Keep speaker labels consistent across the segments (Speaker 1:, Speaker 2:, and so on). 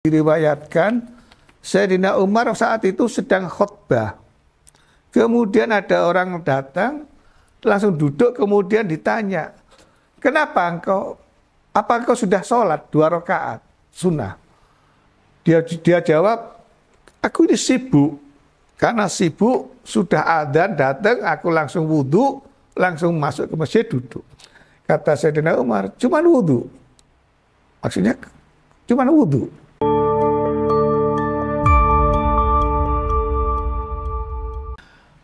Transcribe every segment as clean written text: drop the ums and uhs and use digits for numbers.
Speaker 1: Diriwayatkan Sayyidina Umar saat itu sedang khutbah. Kemudian ada orang datang, langsung duduk, kemudian ditanya, kenapa apa engkau sudah sholat 2 rakaat sunnah? Dia jawab, aku ini sibuk. Karena sibuk, sudah adzan datang, aku langsung wudhu, langsung masuk ke masjid duduk. Kata Sayyidina Umar, cuman wudhu. Maksudnya cuman wudhu.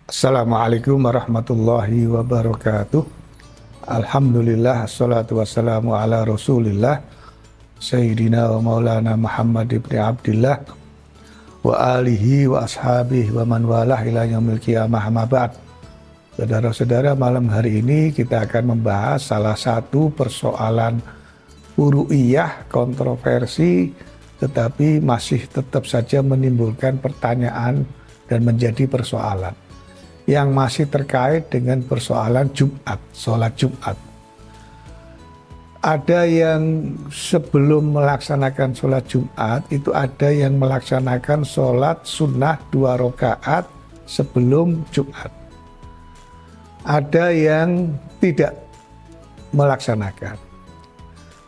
Speaker 1: Assalamualaikum warahmatullahi wabarakatuh. Alhamdulillah, assalatu wassalamu ala rasulillah Sayyidina wa maulana Muhammad ibn Abdillah wa alihi wa ashabihi wa man walah ila yaumil qiyamah amma ba'd. Saudara-saudara, malam hari ini kita akan membahas salah satu persoalan furu'iyah kontroversi, tetapi masih tetap saja menimbulkan pertanyaan dan menjadi persoalan yang masih terkait dengan persoalan Jumat, sholat Jumat. Ada yang sebelum melaksanakan sholat Jumat, itu ada yang melaksanakan sholat sunnah 2 rakaat sebelum Jumat. Ada yang tidak melaksanakan.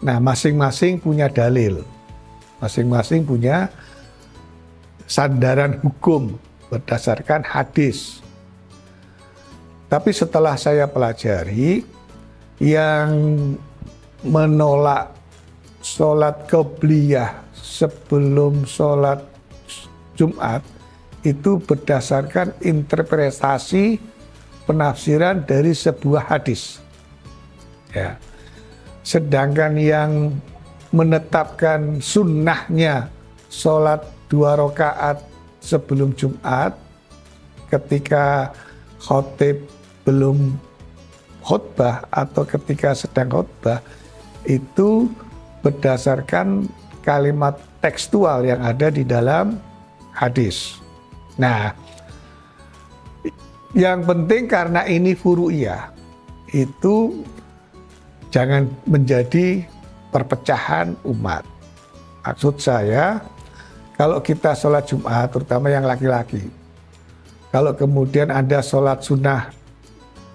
Speaker 1: Nah, masing-masing punya dalil. Masing-masing punya sandaran hukum berdasarkan hadis. Tapi setelah saya pelajari, yang menolak sholat qobliyah sebelum sholat Jumat itu berdasarkan interpretasi penafsiran dari sebuah hadis. Ya. Sedangkan yang menetapkan sunnahnya sholat 2 rakaat sebelum Jumat ketika khotib belum khutbah atau ketika sedang khutbah itu berdasarkan kalimat tekstual yang ada di dalam hadis. Nah, yang penting karena ini furu'iyah, itu jangan menjadi perpecahan umat. Maksud saya, kalau kita sholat Jumat, terutama yang laki-laki, kalau kemudian ada sholat sunnah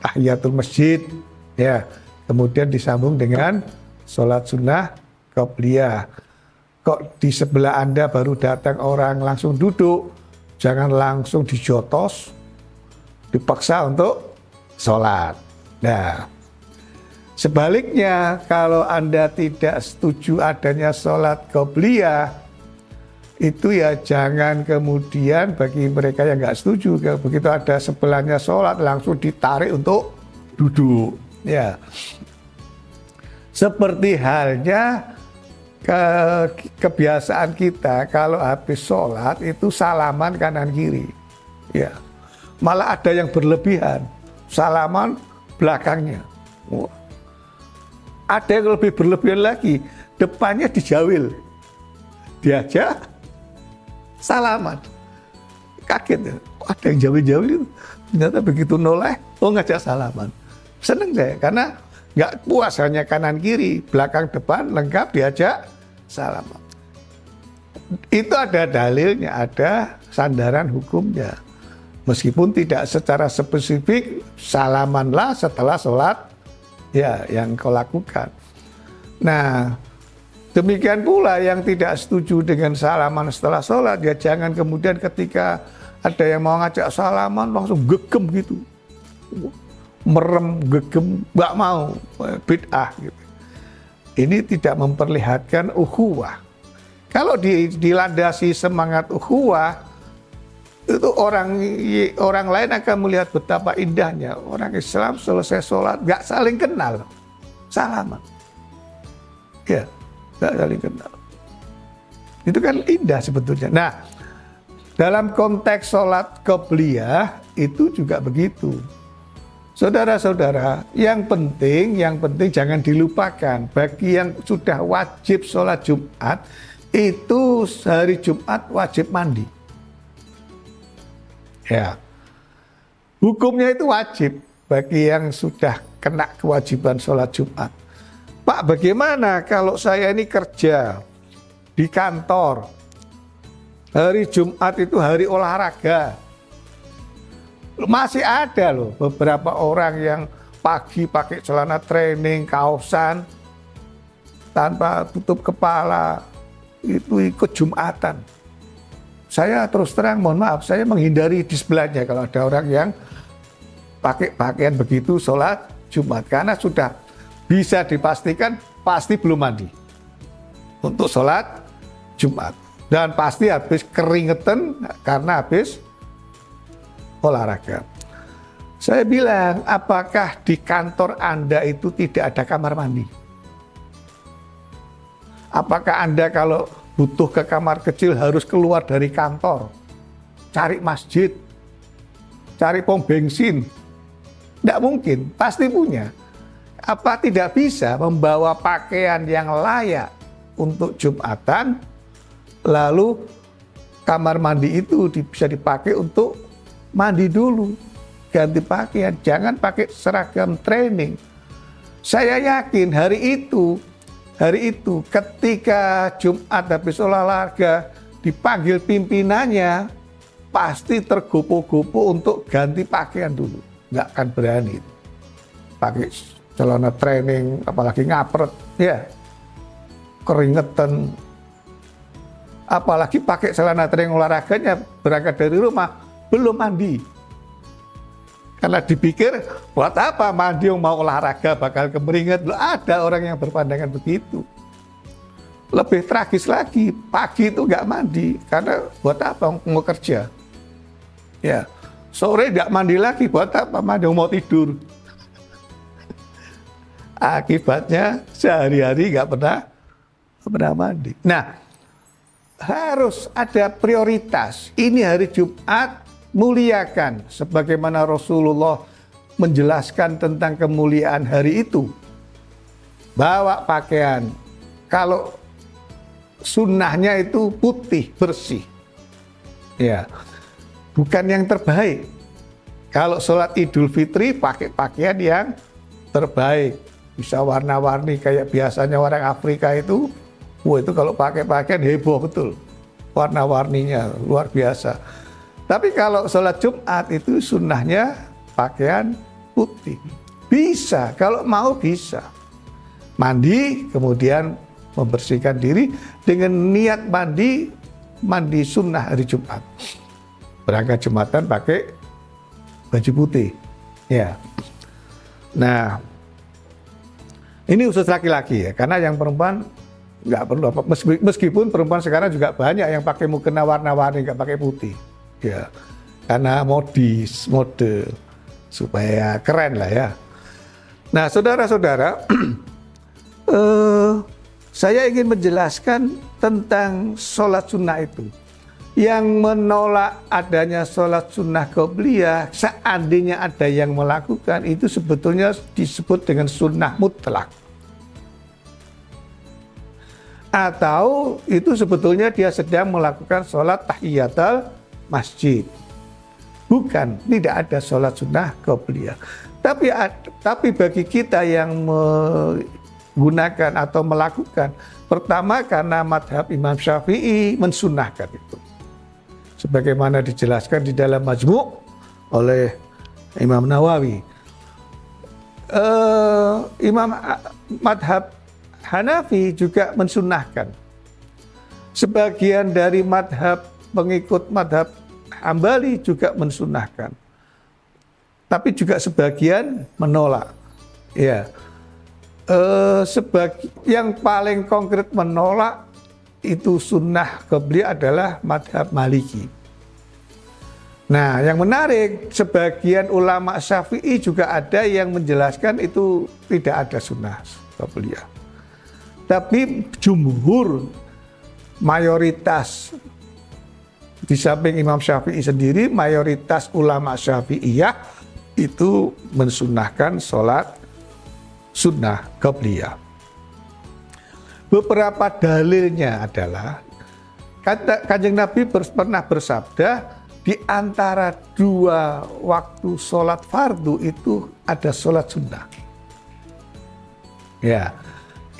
Speaker 1: tahiyatul masjid, ya, kemudian disambung dengan sholat sunnah qobliyah. Kok di sebelah Anda baru datang orang langsung duduk, jangan langsung dijotos, dipaksa untuk sholat. Nah, sebaliknya kalau Anda tidak setuju adanya sholat qobliyah, itu ya jangan kemudian bagi mereka yang nggak setuju, begitu ada sebelahnya sholat langsung ditarik untuk duduk. Ya, seperti halnya kebiasaan kita kalau habis sholat itu salaman kanan kiri. Ya, malah ada yang berlebihan, salaman belakangnya. Ada yang lebih berlebihan lagi, depannya dijawil, diajak salaman. Kaget ya, ada yang jauh-jauh itu. Ternyata begitu noleh, ngajak salaman. Seneng saya, karena nggak puas hanya kanan kiri, belakang depan lengkap diajak salaman. Itu ada dalilnya, ada sandaran hukumnya. Meskipun tidak secara spesifik, salamanlah setelah sholat, ya yang kau lakukan. Nah, demikian pula yang tidak setuju dengan salaman setelah sholat, ya jangan kemudian ketika ada yang mau ngajak salaman langsung gegem gitu. Merem, gegem, nggak mau, bid'ah gitu. Ini tidak memperlihatkan ukhuwah. Kalau dilandasi semangat ukhuwah, itu orang lain akan melihat betapa indahnya. Orang Islam selesai sholat, nggak saling kenal, salaman. Ya. Tidak saling kenal. Itu kan indah sebetulnya. Nah, dalam konteks sholat qobliyah itu juga begitu. Saudara-saudara, yang penting jangan dilupakan. Bagi yang sudah wajib sholat Jumat, itu hari Jumat wajib mandi. Ya, hukumnya itu wajib bagi yang sudah kena kewajiban sholat Jumat. Pak, bagaimana kalau saya ini kerja di kantor, Hari Jumat itu hari olahraga. Masih ada loh beberapa orang yang pagi pakai celana training, kaosan, tanpa tutup kepala, itu ikut Jumatan. Saya terus terang, mohon maaf, saya menghindari di sebelahnya kalau ada orang yang pakai pakaian begitu sholat Jumat. Karena sudah bisa dipastikan pasti belum mandi untuk sholat Jumat. Dan pasti habis keringetan karena habis olahraga. Saya bilang, apakah di kantor Anda itu tidak ada kamar mandi? Apakah Anda kalau butuh ke kamar kecil harus keluar dari kantor, cari masjid, cari pom bensin? Tidak mungkin, pasti punya. Apa tidak bisa membawa pakaian yang layak untuk Jumatan, lalu kamar mandi itu bisa dipakai untuk mandi dulu, ganti pakaian, jangan pakai seragam training. Saya yakin hari itu ketika Jumat habis olahraga dipanggil pimpinannya, pasti tergopoh-gopoh untuk ganti pakaian dulu. Nggak akan berani pakai celana training, apalagi ngapret, ya keringetan. Apalagi pakai celana training olahraganya berangkat dari rumah belum mandi. Karena dipikir, buat apa mandi yang mau olahraga bakal kemeringat. Loh, ada orang yang berpandangan begitu. Lebih tragis lagi, pagi itu nggak mandi. Karena buat apa mau kerja. Ya, sore nggak mandi lagi, buat apa mandi mau tidur. Akibatnya sehari-hari nggak pernah mandi. Nah, harus ada prioritas. Ini hari Jumat, muliakan sebagaimana Rasulullah menjelaskan tentang kemuliaan hari itu. Bawa pakaian, kalau sunnahnya itu putih, bersih. Ya, bukan yang terbaik. Kalau sholat Idul Fitri pakai pakaian yang terbaik, bisa warna-warni kayak biasanya orang Afrika itu. Wah, itu kalau pakai pakaian heboh betul, warna-warninya luar biasa. Tapi kalau sholat Jumat itu sunnahnya pakaian putih. Bisa, kalau mau bisa. Mandi, kemudian membersihkan diri dengan niat mandi sunnah hari Jumat. Berangkat Jumatan pakai baju putih. Ya. Nah, ini khusus laki-laki ya, karena yang perempuan nggak perlu apa. Meskipun perempuan sekarang juga banyak yang pakai mukena warna-warni, nggak pakai putih. Ya, karena mode supaya keren lah ya. Nah, saudara-saudara, saya ingin menjelaskan tentang sholat sunnah itu. Yang menolak adanya sholat sunnah qobliyah, seandainya ada yang melakukan, itu sebetulnya disebut dengan sunnah mutlak. Atau itu sebetulnya dia sedang melakukan sholat tahiyatul masjid. Bukan, tidak ada sholat sunnah qobliyah. Tapi bagi kita yang menggunakan atau melakukan, pertama karena madhab Imam Syafi'i mensunnahkan itu. Sebagaimana dijelaskan di dalam Majmu' oleh Imam Nawawi. Madhab Hanafi juga mensunnahkan. Sebagian dari pengikut madhab Hambali juga mensunnahkan, tapi juga sebagian menolak. Ya, yang paling konkret menolak itu sunnah qobliyah adalah madhab Maliki. Nah, yang menarik, sebagian ulama Syafi'i juga ada yang menjelaskan itu tidak ada sunnah qobliyah. Tapi jumhur, mayoritas, di samping Imam Syafi'i sendiri, mayoritas ulama Syafi'iyah itu mensunnahkan sholat sunnah qobliyah. Beberapa dalilnya adalah, Kanjeng Nabi pernah bersabda, di antara dua waktu sholat fardu itu ada sholat sunnah. Ya,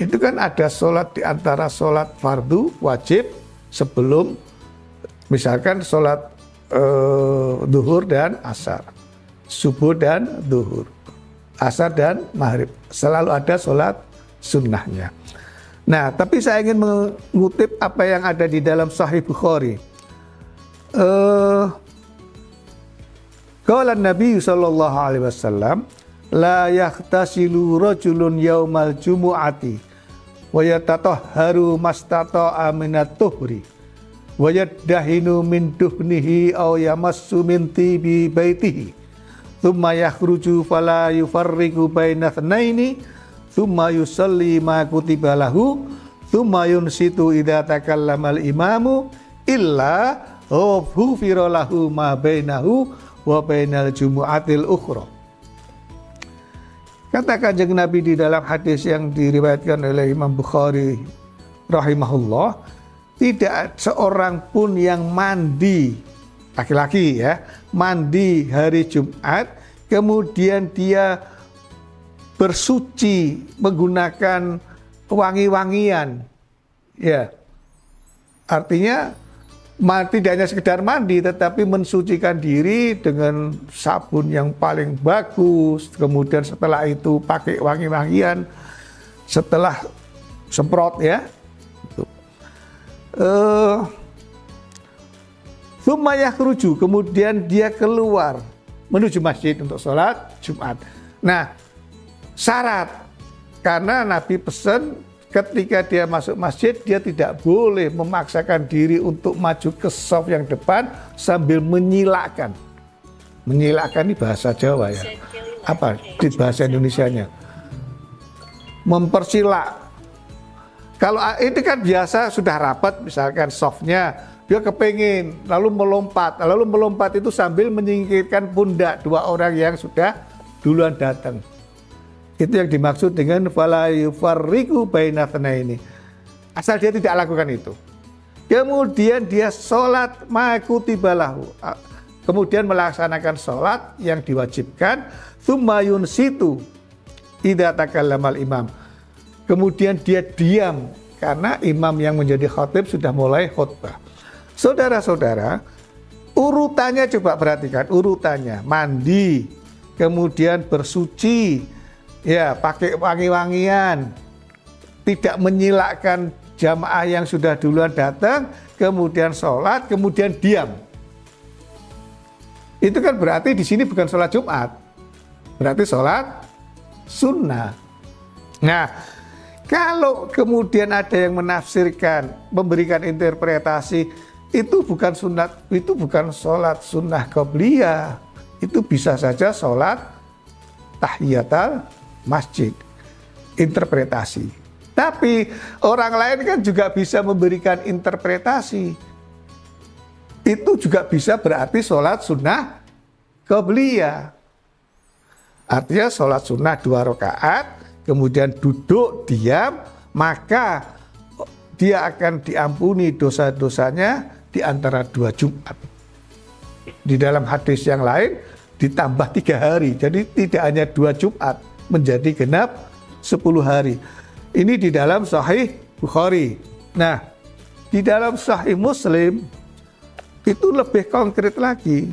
Speaker 1: itu kan ada sholat di antara sholat fardu wajib sebelum Misalkan sholat duhur dan asar, subuh dan duhur, asar dan maghrib, selalu ada sholat sunnahnya. Nah, tapi saya ingin mengutip apa yang ada di dalam Sahih Bukhari. Qala Nabi sallallahu alaihi wasallam, la yahtasilu rajulun yaumal jumu'ati wa yatatahharu mastata'a minat tuhri wa yaddahinu min duhnihi aw yamassu min tibi baitihi thumma yakhruju fala yufarriqu baina thnaini thumma yusalli ma kutiba lahu thumma yunsitu idza takallama al-imamu illa ghufira lahu ma bainahu wa bainal jumu'atil ukhra. Kata Kanjeng Nabi di dalam hadis yang diriwayatkan oleh Imam Bukhari rahimahullah, tidak seorang pun yang mandi, laki-laki ya, mandi hari Jumat, kemudian dia bersuci menggunakan wangi-wangian, ya, artinya tidak hanya sekedar mandi, tetapi mensucikan diri dengan sabun yang paling bagus, kemudian setelah itu pakai wangi-wangian, setelah semprot ya. Tsumma yakhruju, kemudian dia keluar menuju masjid untuk sholat Jumat. Nah, syarat, karena Nabi pesan ketika dia masuk masjid, dia tidak boleh memaksakan diri untuk maju ke shaf yang depan sambil menyilakkan. Menyilakkan ini bahasa Jawa ya. Apa di bahasa Indonesianya? Mempersilak. Kalau ini kan biasa sudah rapat, misalkan shafnya, dia kepingin, lalu melompat itu sambil menyingkirkan pundak dua orang yang sudah duluan datang. Itu yang dimaksud dengan fala yufarriqu baina tsnaini. Asal dia tidak lakukan itu. Kemudian dia sholat ma kutiba lahu. Kemudian melaksanakan sholat yang diwajibkan. Tsumma yunsitu idza takallamal imam. Kemudian dia diam karena imam yang menjadi khatib sudah mulai khutbah. Saudara-saudara, urutannya coba perhatikan, urutannya mandi, kemudian bersuci, ya, pakai wangi-wangian, tidak menyilakkan jamaah yang sudah duluan datang, kemudian sholat, kemudian diam. Itu kan berarti di sini bukan sholat Jumat, berarti sholat sunnah. Nah, kalau kemudian ada yang menafsirkan, memberikan interpretasi, itu bukan sunat, itu bukan sholat sunnah qabliyah, itu bisa saja sholat tahiyatul masjid, interpretasi. Tapi orang lain kan juga bisa memberikan interpretasi. Itu juga bisa berarti sholat sunnah qabliyah. Artinya sholat sunnah 2 rakaat, kemudian duduk diam, maka dia akan diampuni dosa-dosanya di antara 2 Jumat. Di dalam hadis yang lain ditambah 3 hari, jadi tidak hanya 2 Jumat, menjadi genap 10 hari. Ini di dalam Sahih Bukhari. Nah, di dalam Sahih Muslim itu lebih konkret lagi.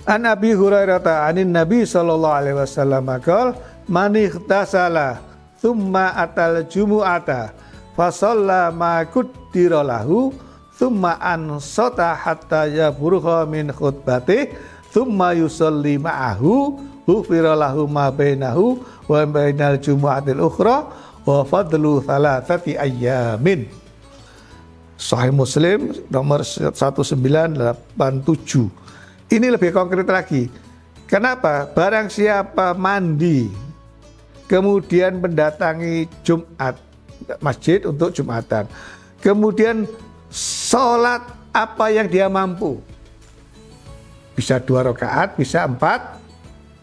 Speaker 1: An Abi Hurairah anin Nabi sallallahu alaihi wasallam qala man ightasala thumma atal jumu'ata fa shalla ma qaddara lahu thumma ansata hatta yaburha min khutbatih thumma yusalli ma'ahu ghufira lahu ma bainahu wa bainal jumu'atil ukhra wa fadlu thalathati ayyamin. Sahih Muslim nomor 1987. Ini lebih konkret lagi. Kenapa? Barang siapa mandi kemudian mendatangi Jumat, masjid untuk Jumatan, kemudian sholat apa yang dia mampu, bisa 2 rakaat, bisa 4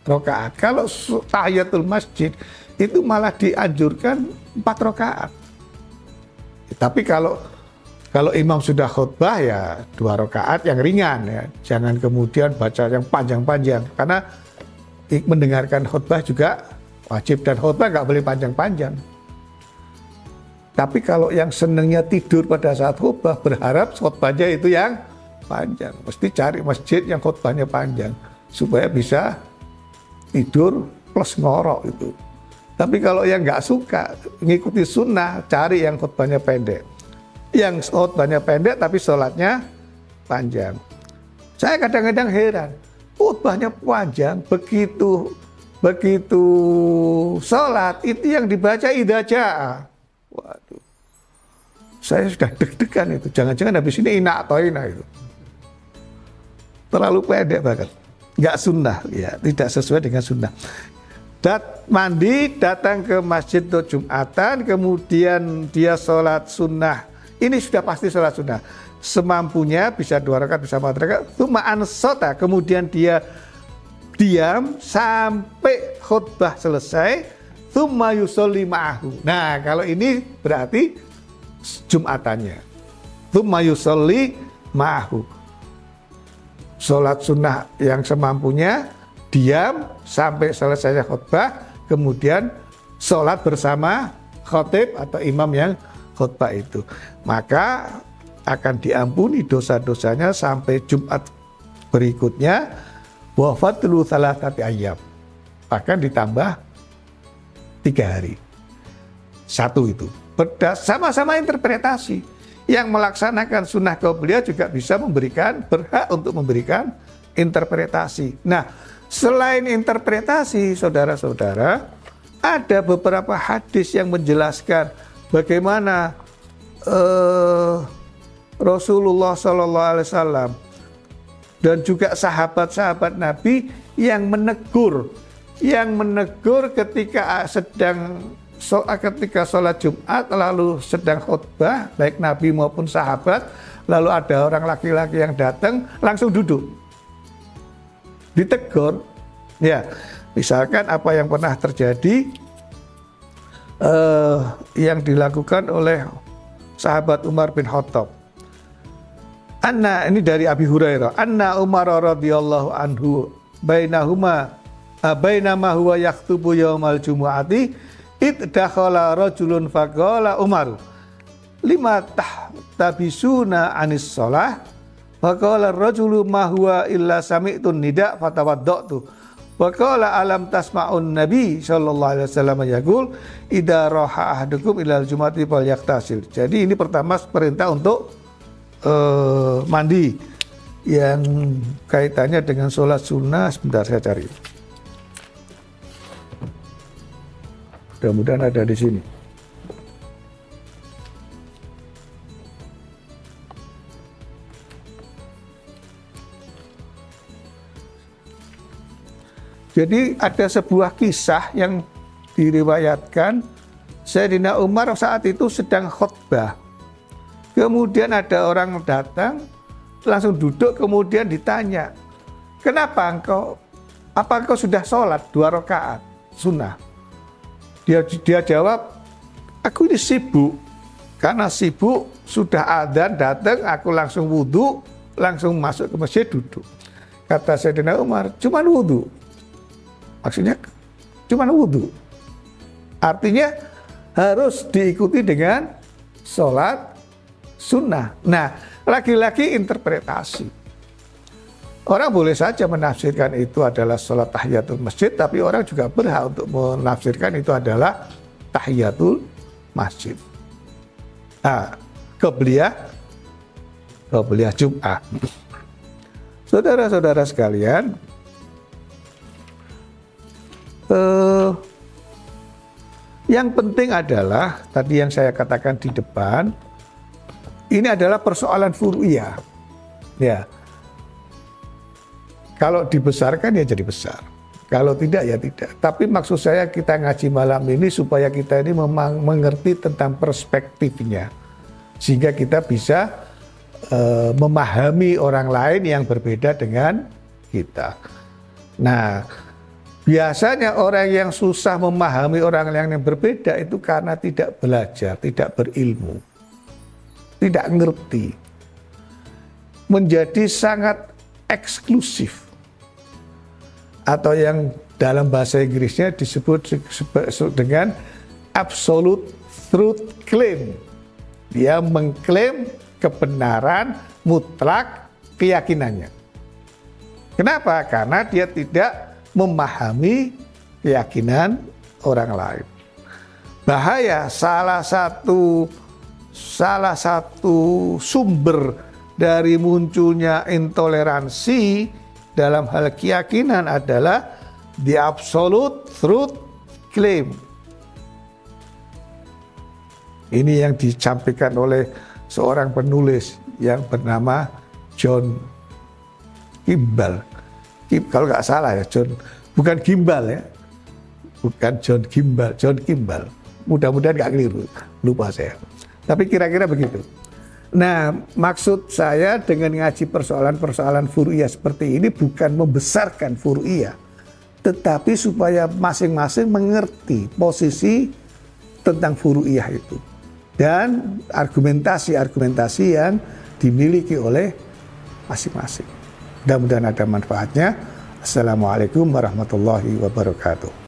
Speaker 1: rakaat. Kalau tahiyatul masjid itu malah dianjurkan 4 rakaat. Tapi kalau imam sudah khutbah ya 2 rakaat yang ringan ya. Jangan kemudian baca yang panjang-panjang, karena mendengarkan khutbah juga wajib, dan khutbah nggak boleh panjang-panjang. Tapi kalau yang senangnya tidur pada saat khutbah, berharap khutbahnya itu yang panjang. Mesti cari masjid yang khutbahnya panjang supaya bisa tidur plus ngorok itu. Tapi kalau yang nggak suka ngikuti sunnah, cari yang khutbahnya pendek. Yang khutbahnya pendek tapi sholatnya panjang. Saya kadang-kadang heran, khutbahnya panjang, begitu sholat itu yang dibaca idza jaa. Waduh, saya sudah deg-degan itu. Jangan-jangan habis ini inak toina itu. Terlalu pendek banget, nggak sunnah, ya, tidak sesuai dengan sunnah. Mandi, datang ke masjid untuk Jumatan, kemudian dia sholat sunnah. Ini sudah pasti sholat sunnah. Semampunya bisa 2 rakaat, bisa 4 rakaat. Tsumma ansota, kemudian dia diam sampai khutbah selesai. Tsumma yusolli ma'ahu. Nah, kalau ini berarti Jumatannya. Tsumma yusolli ma'ahu. Sholat sunnah yang semampunya, diam sampai selesai khutbah, kemudian sholat bersama khotib atau imam yang khutbah itu. Maka akan diampuni dosa-dosanya sampai Jumat berikutnya, wa fadlu thalathati ayyam. Bahkan ditambah 3 hari. Satu itu. Sama-sama interpretasi. Yang melaksanakan sunnah qabliyah juga bisa berhak untuk memberikan interpretasi. Nah, selain interpretasi, saudara-saudara, ada beberapa hadis yang menjelaskan bagaimana Rasulullah SAW dan juga sahabat-sahabat Nabi yang menegur ketika ketika sholat Jumat lalu sedang khutbah, baik Nabi maupun sahabat, lalu ada orang laki-laki yang datang langsung duduk, ditegur, ya, misalkan apa yang pernah terjadi yang dilakukan oleh sahabat Umar bin Khattab. Ini dari Abi Hurairah. Anna Umar radhiyallahu anhu bainama huwa yaktubu yaumal jumu'ati idakhala rajulun faqala Umar lima tahtabisuna anis shalah faqala ar-rajulu ma huwa illa sami'tun nida fatawaddatu faqala alam tasma'un nabi sallallahu alaihi wasallam yaqul idza raha ahadukum ilal jumati falyaktasil. Jadi ini pertama perintah untuk mandi yang kaitannya dengan sholat sunnah. Sebentar saya cari. Mudah-mudahan ada di sini. Jadi ada sebuah kisah yang diriwayatkan Sayyidina Umar saat itu sedang khutbah. Kemudian ada orang datang, langsung duduk, kemudian ditanya, kenapa apa engkau sudah sholat 2 rakaat sunnah? Dia jawab, aku ini sibuk. Karena sibuk, sudah adzan datang, aku langsung wudhu, langsung masuk ke masjid duduk. Kata Sayyidina Umar, cuman wudhu. Maksudnya cuman wudhu. Artinya harus diikuti dengan sholat sunnah. Nah, lagi-lagi interpretasi. Orang boleh saja menafsirkan itu adalah sholat tahiyatul masjid, tapi orang juga berhak untuk menafsirkan itu adalah tahiyatul masjid. Nah, qabliyah Jum'ah. Saudara-saudara sekalian, yang penting adalah tadi yang saya katakan di depan, ini adalah persoalan furu'iyah. Ya. Kalau dibesarkan ya jadi besar. Kalau tidak ya tidak. Tapi maksud saya kita ngaji malam ini supaya kita ini memang mengerti tentang perspektifnya. Sehingga kita bisa memahami orang lain yang berbeda dengan kita. Nah, biasanya orang yang susah memahami orang lain yang berbeda itu karena tidak belajar, tidak berilmu. Tidak ngerti, menjadi sangat eksklusif, atau yang dalam bahasa Inggrisnya disebut dengan absolute truth claim. Dia mengklaim kebenaran mutlak keyakinannya. Kenapa? Karena dia tidak memahami keyakinan orang lain. Bahaya, salah satu sumber dari munculnya intoleransi dalam hal keyakinan adalah the absolute truth claim. Ini yang disampaikan oleh seorang penulis yang bernama John Kimball. Kalau nggak salah ya, bukan Gimbal ya, bukan John Kimball, John Kimball. Mudah-mudahan nggak keliru, lupa saya. Tapi kira-kira begitu. Nah, maksud saya dengan ngaji persoalan-persoalan furu'iyah seperti ini bukan membesarkan furu'iyah, tetapi supaya masing-masing mengerti posisi tentang furu'iyah itu dan argumentasi-argumentasi yang dimiliki oleh masing-masing. Mudah-mudahan ada manfaatnya. Assalamualaikum warahmatullahi wabarakatuh.